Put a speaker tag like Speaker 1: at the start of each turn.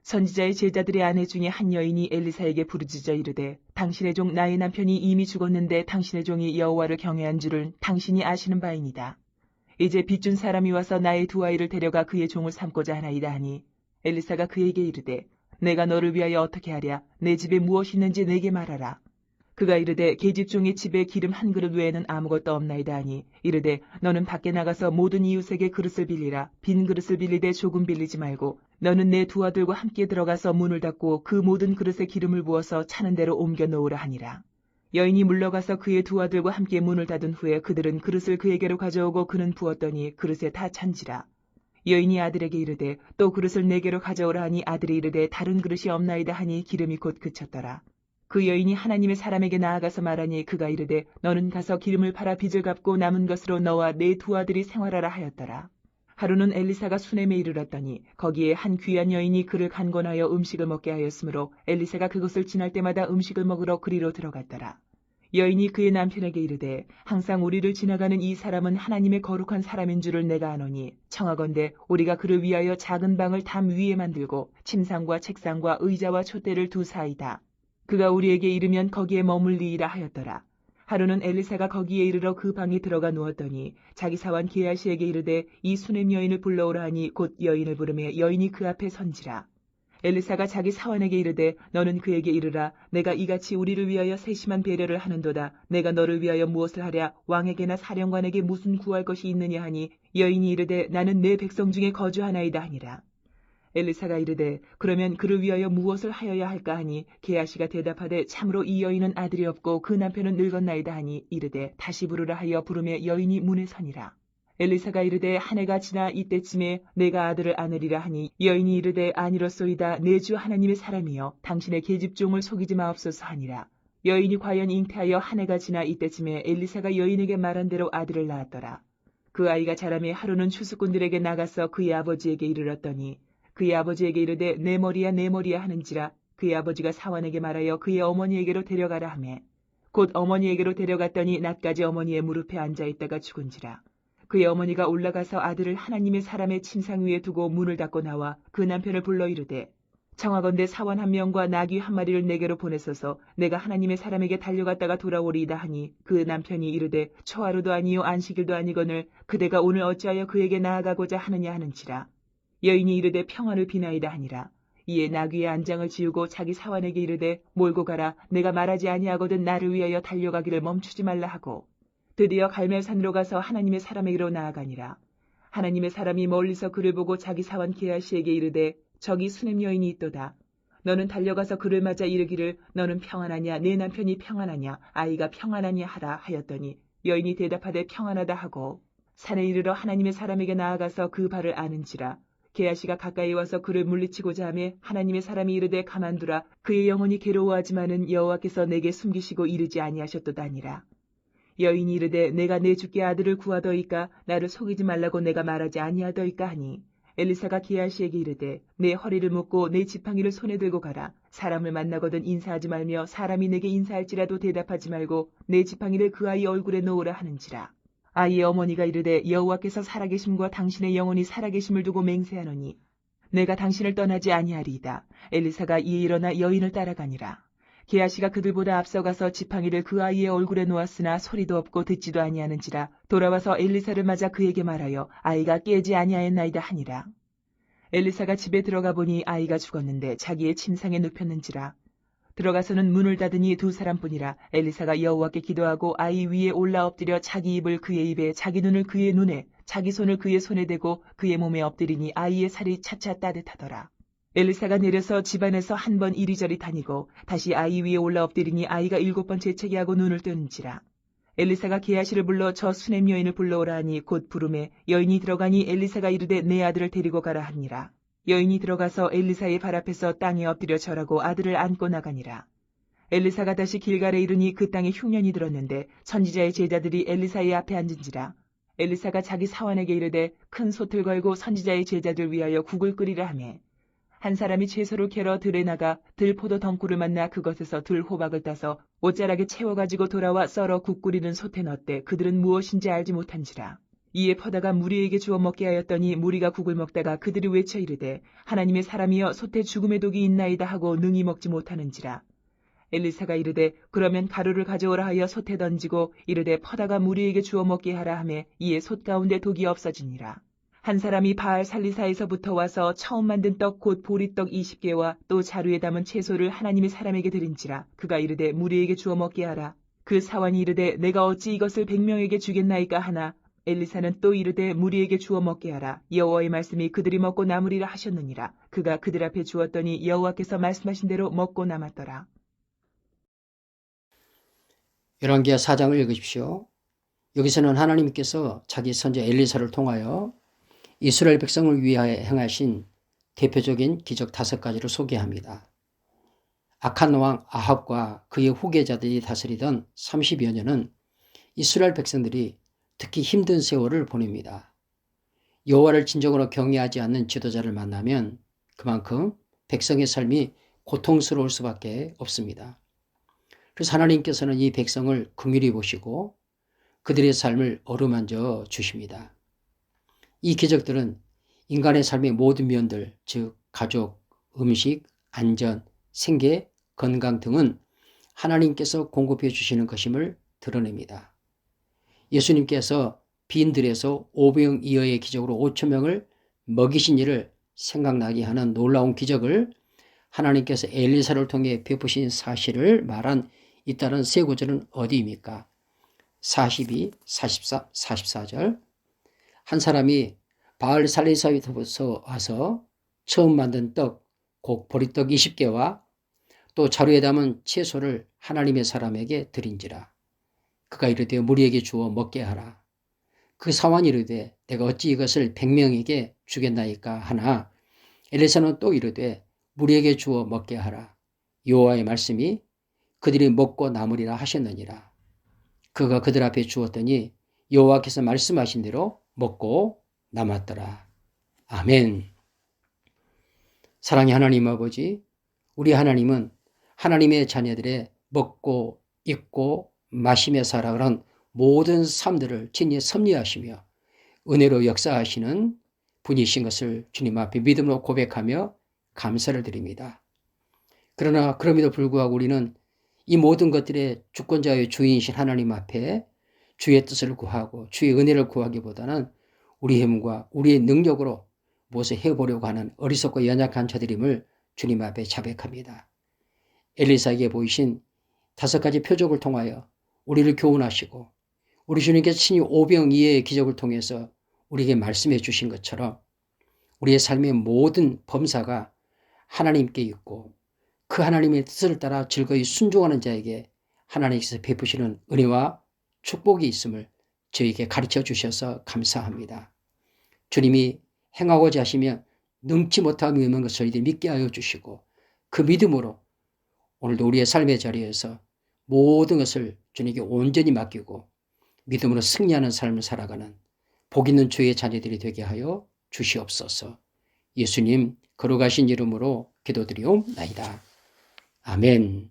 Speaker 1: 선지자의 제자들의 아내 중에 한 여인이 엘리사에게 부르짖어 이르되 당신의 종 나의 남편이 이미 죽었는데 당신의 종이 여호와를 경외한 줄은 당신이 아시는 바이니이다. 이제 빚준 사람이 와서 나의 두 아이를 데려가 그의 종을 삼고자 하나이다 하니 엘리사가 그에게 이르되 내가 너를 위하여 어떻게 하랴. 내 집에 무엇이 있는지 내게 말하라. 그가 이르되 계집종의 집에 기름 한 그릇 외에는 아무것도 없나이다 하니 이르되 너는 밖에 나가서 모든 이웃에게 그릇을 빌리라. 빈 그릇을 빌리되 조금 빌리지 말고 너는 내 두 아들과 함께 들어가서 문을 닫고 그 모든 그릇에 기름을 부어서 차는 대로 옮겨 놓으라 하니라. 여인이 물러가서 그의 두 아들과 함께 문을 닫은 후에 그들은 그릇을 그에게로 가져오고 그는 부었더니 그릇에 다 찬지라. 여인이 아들에게 이르되 또 그릇을 내게로 가져오라 하니 아들이 이르되 다른 그릇이 없나이다 하니 기름이 곧 그쳤더라. 그 여인이 하나님의 사람에게 나아가서 말하니 그가 이르되 너는 가서 기름을 팔아 빚을 갚고 남은 것으로 너와 내 두 아들이 생활하라 하였더라. 하루는 엘리사가 수넴에 이르렀더니 거기에 한 귀한 여인이 그를 간곤하여 음식을 먹게 하였으므로 엘리사가 그곳을 지날 때마다 음식을 먹으러 그리로 들어갔더라. 여인이 그의 남편에게 이르되 항상 우리를 지나가는 이 사람은 하나님의 거룩한 사람인 줄을 내가 아노니 청하건대 우리가 그를 위하여 작은 방을 담 위에 만들고 침상과 책상과 의자와 촛대를 두사이다. 그가 우리에게 이르면 거기에 머물리이라 하였더라. 하루는 엘리사가 거기에 이르러 그 방에 들어가 누웠더니 자기 사환 게하시에게 이르되 이 수넴 여인을 불러오라 하니 곧 여인을 부르매 여인이 그 앞에 선지라. 엘리사가 자기 사환에게 이르되 너는 그에게 이르라. 내가 이같이 우리를 위하여 세심한 배려를 하는도다. 내가 너를 위하여 무엇을 하랴. 왕에게나 사령관에게 무슨 구할 것이 있느냐 하니 여인이 이르되 나는 내 백성 중에 거주하나이다 하니라. 엘리사가 이르되 그러면 그를 위하여 무엇을 하여야 할까 하니 게하시가 대답하되 참으로 이 여인은 아들이 없고 그 남편은 늙었나이다 하니 이르되 다시 부르라 하여 부르매 여인이 문에 서니라. 엘리사가 이르되 한 해가 지나 이때쯤에 내가 아들을 안으리라 하니 여인이 이르되 아니로소이다. 내 주 하나님의 사람이여 당신의 계집종을 속이지 마옵소서 하니라. 여인이 과연 잉태하여 한 해가 지나 이때쯤에 엘리사가 여인에게 말한 대로 아들을 낳았더라. 그 아이가 자라매 하루는 추수꾼들에게 나가서 그의 아버지에게 이르렀더니 그의 아버지에게 이르되 내 머리야 내 머리야 하는지라. 그의 아버지가 사환에게 말하여 그의 어머니에게로 데려가라 하매 곧 어머니에게로 데려갔더니 낮까지 어머니의 무릎에 앉아있다가 죽은지라. 그의 어머니가 올라가서 아들을 하나님의 사람의 침상 위에 두고 문을 닫고 나와 그 남편을 불러 이르되 청하건대 사환 한 명과 나귀 한 마리를 내게로 보내소서. 내가 하나님의 사람에게 달려갔다가 돌아오리이다 하니 그 남편이 이르되 초하루도 아니요 안식일도 아니거늘 그대가 오늘 어찌하여 그에게 나아가고자 하느냐 하는지라. 여인이 이르되 평안을 비나이다 하니라. 이에 나귀의 안장을 지우고 자기 사환에게 이르되 몰고 가라. 내가 말하지 아니하거든 나를 위하여 달려가기를 멈추지 말라 하고 드디어 갈멜산으로 가서 하나님의 사람에게로 나아가니라. 하나님의 사람이 멀리서 그를 보고 자기 사환 게하시에게 이르되 저기 수넴 여인이 있도다. 너는 달려가서 그를 맞아 이르기를 너는 평안하냐 내 남편이 평안하냐 아이가 평안하냐 하라 하였더니 여인이 대답하되 평안하다 하고 산에 이르러 하나님의 사람에게 나아가서 그 발을 아는지라. 게하시가 가까이 와서 그를 물리치고자 하매 하나님의 사람이 이르되 가만두라. 그의 영혼이 괴로워하지만은 여호와께서 내게 숨기시고 이르지 아니하셨도다 하니라. 여인이 이르되 내가 내 주께 아들을 구하더이까 나를 속이지 말라고 내가 말하지 아니하더이까 하니 엘리사가 게하시에게 이르되 내 허리를 묶고 내 지팡이를 손에 들고 가라. 사람을 만나거든 인사하지 말며 사람이 내게 인사할지라도 대답하지 말고 내 지팡이를 그 아이 얼굴에 놓으라 하는지라. 아이의 어머니가 이르되 여호와께서 살아계심과 당신의 영혼이 살아계심을 두고 맹세하노니 내가 당신을 떠나지 아니하리이다. 엘리사가 이에 일어나 여인을 따라가니라. 게하시가 그들보다 앞서가서 지팡이를 그 아이의 얼굴에 놓았으나 소리도 없고 듣지도 아니하는지라. 돌아와서 엘리사를 맞아 그에게 말하여 아이가 깨지 아니하였나이다 하니라. 엘리사가 집에 들어가 보니 아이가 죽었는데 자기의 침상에 눕혔는지라. 들어가서는 문을 닫으니 두 사람뿐이라. 엘리사가 여호와께 기도하고 아이 위에 올라 엎드려 자기 입을 그의 입에 자기 눈을 그의 눈에 자기 손을 그의 손에 대고 그의 몸에 엎드리니 아이의 살이 차차 따뜻하더라. 엘리사가 내려서 집안에서 한 번 이리저리 다니고 다시 아이 위에 올라 엎드리니 아이가 7번 재채기하고 눈을 뜨는지라. 엘리사가 게하시를 불러 저 수넴 여인을 불러오라 하니 곧 부르매 여인이 들어가니 엘리사가 이르되 내 아들을 데리고 가라 하니라. 여인이 들어가서 엘리사의 발 앞에서 땅에 엎드려 절하고 아들을 안고 나가니라. 엘리사가 다시 길갈에 이르니 그 땅에 흉년이 들었는데 선지자의 제자들이 엘리사의 앞에 앉은지라. 엘리사가 자기 사환에게 이르되 큰 솥을 걸고 선지자의 제자들 위하여 국을 끓이라 하며 한 사람이 채소를 캐러 들에 나가 들포도 덩굴을 만나 그것에서 들호박을 따서 옷자락에 채워가지고 돌아와 썰어 국 끓이는 솥에 넣되 그들은 무엇인지 알지 못한지라. 이에 퍼다가 무리에게 주어 먹게 하였더니 무리가 국을 먹다가 그들이 외쳐 이르되 하나님의 사람이여 솥에 죽음의 독이 있나이다 하고 능히 먹지 못하는지라. 엘리사가 이르되 그러면 가루를 가져오라 하여 솥에 던지고 이르되 퍼다가 무리에게 주어 먹게 하라 하매 이에 솥 가운데 독이 없어지니라. 한 사람이 바알 살리사에서부터 와서 처음 만든 떡 곧 보리떡 20개와 또 자루에 담은 채소를 하나님의 사람에게 드린지라. 그가 이르되 무리에게 주어 먹게 하라. 그 사환이 이르되 내가 어찌 이것을 100명에게 주겠나이까 하나 엘리사는 또 이르되 무리에게 주어 먹게 하라. 여호와의 말씀이 그들이 먹고 남으리라 하셨느니라. 그가 그들 앞에 주었더니 여호와께서 말씀하신 대로 먹고 남았더라.
Speaker 2: 열왕기하 4장을 읽으십시오. 여기서는 하나님께서 자기 선지 엘리사를 통하여 이스라엘 백성을 위하여 행하신 대표적인 기적 5가지를 소개합니다. 악한 왕 아합과 그의 후계자들이 다스리던 30여 년은 이스라엘 백성들이 특히 힘든 세월을 보냅니다. 여호와를 진정으로 경외하지 않는 지도자를 만나면 그만큼 백성의 삶이 고통스러울 수밖에 없습니다. 그래서 하나님께서는 이 백성을 긍휼히 보시고 그들의 삶을 어루만져 주십니다. 이 기적들은 인간의 삶의 모든 면들, 즉 가족, 음식, 안전, 생계, 건강 등은 하나님께서 공급해 주시는 것임을 드러냅니다. 예수님께서 빈들에서 5병이어의 기적으로 5,000명을 먹이신 일을 생각나게 하는 놀라운 기적을 하나님께서 엘리사를 통해 베푸신 사실을 말한 이 다른 세 구절은 어디입니까? 42, 43, 44절. 한 사람이 바알 살리사에서 와서 처음 만든 떡, 곧 보리떡 20개와 또 자루에 담은 채소를 하나님의 사람에게 드린지라. 그가 이르되 무리에게 주어 먹게 하라. 그 사환이 이르되 내가 어찌 이것을 100명에게 주겠나이까 하나 엘리사는 또 이르되 무리에게 주어 먹게 하라. 여호와의 말씀이 그들이 먹고 남으리라 하셨느니라. 그가 그들 앞에 주었더니 여호와께서 말씀하신 대로 먹고 남았더라. 아멘. 사랑의 하나님 아버지, 우리 하나님은 하나님의 자녀들의 먹고 입고 마시며 살아가는 모든 삶들을 친히 섭리하시며 은혜로 역사하시는 분이신 것을 주님 앞에 믿음으로 고백하며 감사를 드립니다. 그러나 그럼에도 불구하고 우리는 이 모든 것들의 주권자의 주인이신 하나님 앞에 주의 뜻을 구하고 주의 은혜를 구하기보다는 우리의 힘과 우리의 능력으로 무엇을 해보려고 하는 어리석고 연약한 자들임을 주님 앞에 자백합니다. 엘리사에게 보이신 5가지 표적을 통하여 우리를 교훈하시고 우리 주님께서 친히 오병이어의 기적을 통해서 우리에게 말씀해 주신 것처럼 우리의 삶의 모든 범사가 하나님께 있고 그 하나님의 뜻을 따라 즐거이 순종하는 자에게 하나님께서 베푸시는 은혜와 축복이 있음을 저에게 가르쳐 주셔서 감사합니다. 주님이 행하고자 하시면 능치 못함이 없는 것을 저희들 믿게 하여 주시고 그 믿음으로 오늘도 우리의 삶의 자리에서 모든 것을 주님께 온전히 맡기고 믿음으로 승리하는 삶을 살아가는 복 있는 주의 자녀들이 되게 하여 주시옵소서. 예수님 거룩하신 이름으로 기도드리옵나이다. 아멘.